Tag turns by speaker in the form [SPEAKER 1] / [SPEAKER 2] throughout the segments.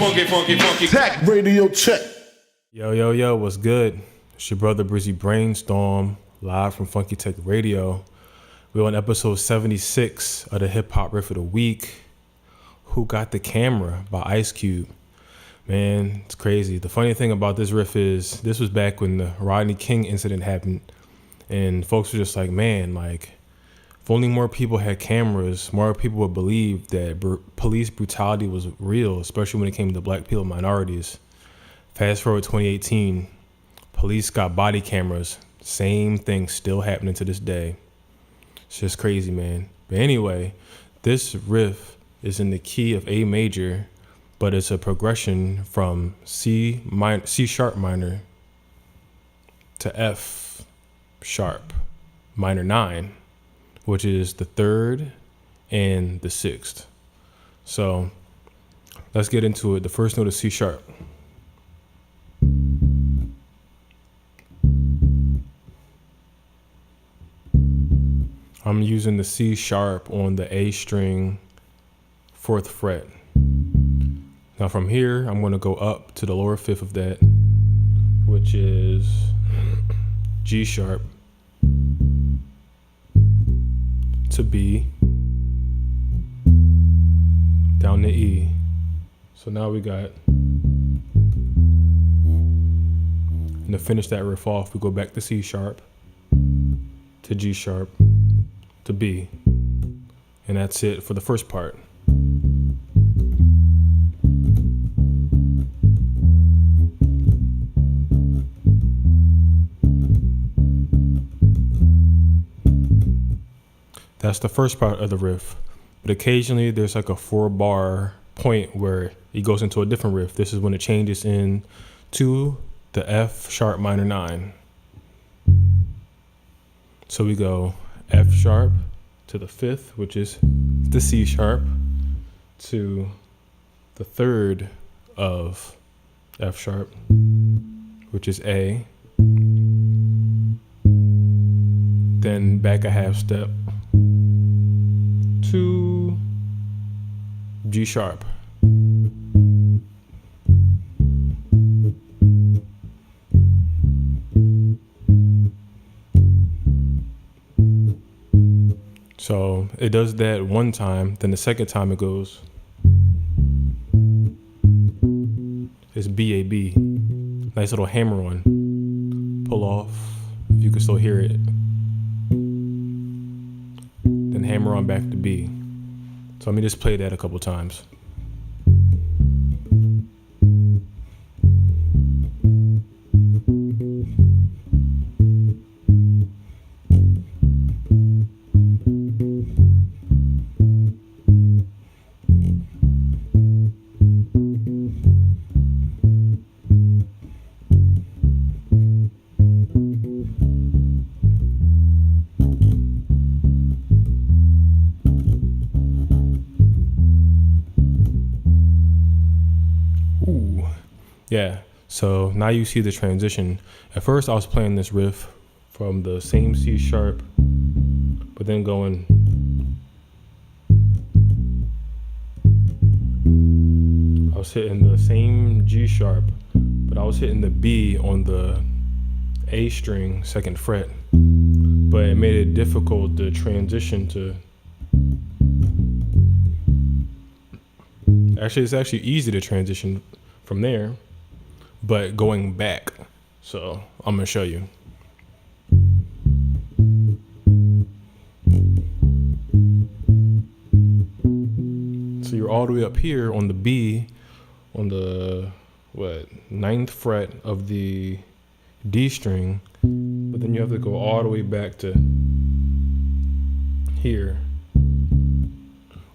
[SPEAKER 1] funky. Tech radio check.
[SPEAKER 2] Yo, what's good? It's your brother Breezy Brainstorm, live from Funky Tech Radio. We're on episode 76 of the Hip Hop Riff of the Week. Who Got the Camera by Ice Cube. Man, it's crazy. The funny thing about this riff is this was back when the Rodney King incident happened, and folks were just like, man, like, if only more people had cameras, more people would believe that police brutality was real, especially when it came to black people and minorities. Fast forward 2018, police got body cameras. Same thing still happening to this day. It's just crazy, man. But anyway, this riff is in the key of A major, but it's a progression from C sharp minor to F sharp minor 9, which is the 3rd and the 6th. So let's get into it. The first note is C sharp. I'm using the C sharp on the A string 4th fret. Now from here, I'm going to go up to the lower 5th of that, which is G sharp to B, down to E. So now we got, and to finish that riff off, we go back to C sharp, to G sharp, to B. And that's it for the first part. That's the first part of the riff. But occasionally there's like a 4-bar point where it goes into a different riff. This is when it changes in to the F sharp minor 9. So we go F sharp to the 5th, which is the C sharp, to the 3rd of F sharp, which is A. Then back a half step to G sharp. So it does that one time, then the second time it goes, it's B-A-B. Nice little hammer on. Pull off, if you can still hear it. Then hammer on back to B. So let me just play that a couple times. Yeah, so now you see the transition. At first I was playing this riff from the same C sharp, but then going I was hitting the same G sharp, but I was hitting the B on the A string 2nd fret, but it made it difficult to transition to. Actually, it's actually easy to transition from there, but going back. So I'm gonna show you. So you're all the way up here on the B, on the 9th fret of the D string, but then you have to go all the way back to here.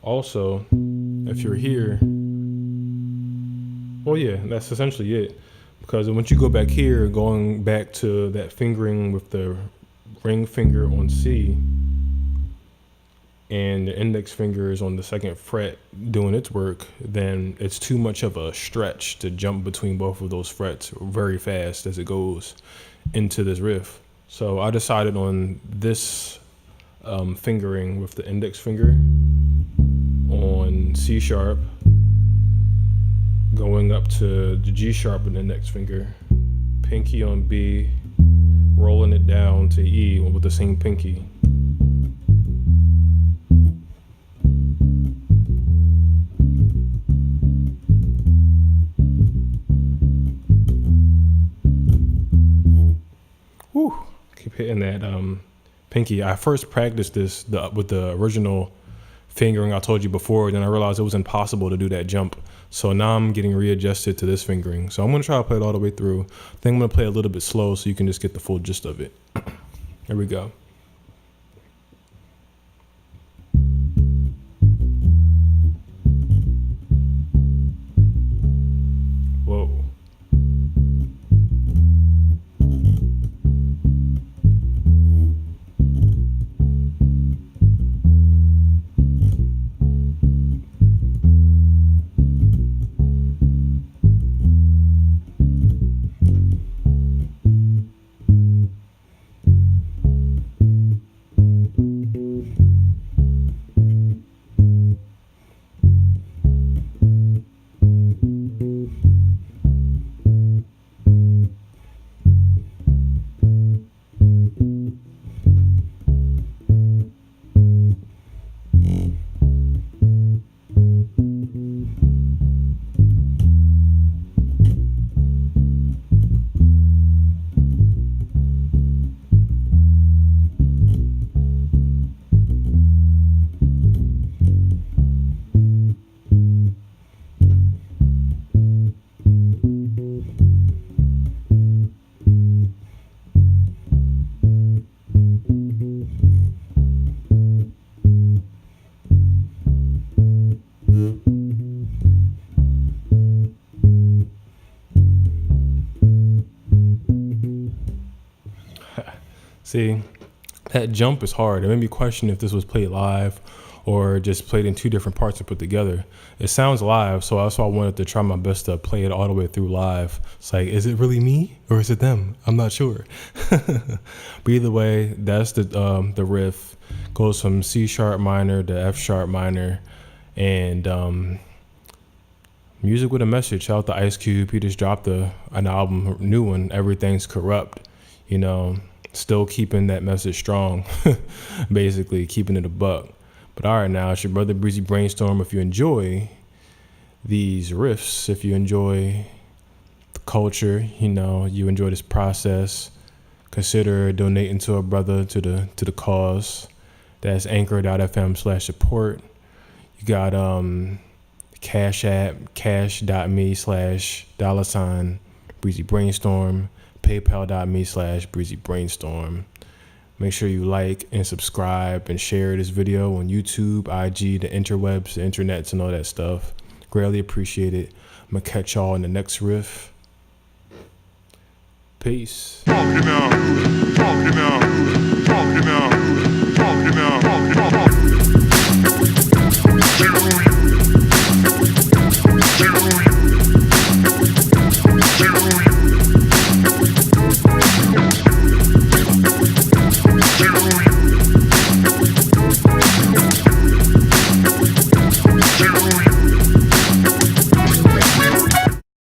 [SPEAKER 2] Also, if you're here, well, yeah, that's essentially it. Because once you go back here, going back to that fingering with the ring finger on C and the index finger is on the 2nd fret doing its work, then it's too much of a stretch to jump between both of those frets very fast as it goes into this riff. So I decided on this fingering with the index finger on C sharp, Going up to the G sharp in the next finger. Pinky on B, rolling it down to E with the same pinky. Whew, keep hitting that pinky. I first practiced this with the original fingering I told you before, then I realized it was impossible to do that jump. So now I'm getting readjusted to this fingering. So I'm gonna try to play it all the way through. I think I'm gonna play a little bit slow so you can just get the full gist of it. Here we go. Whoa. See, that jump is hard. It made me question if this was played live or just played in two different parts and put together. It sounds live, so that's why I wanted to try my best to play it all the way through live. It's like, is it really me or is it them? I'm not sure. But either way, that's the riff. Goes from C sharp minor to F sharp minor, and music with a message. Shout out to Ice Cube. He just dropped an album, a new one, Everything's Corrupt. You know, still keeping that message strong, basically keeping it a buck. But all right, now it's your brother Breezy Brainstorm. If you enjoy these riffs, if you enjoy the culture, you know, you enjoy this process, consider donating to a brother to the cause. That's anchor.fm/support. You got Cash App, cash.me/$Breezy Brainstorm, paypal.me/Breezy Brainstorm. Make sure you like and subscribe and share this video on YouTube, IG, the interwebs, the internets, and all that stuff. Greatly appreciate it. I'm gonna catch y'all in the next riff. Peace.
[SPEAKER 1] Funky now.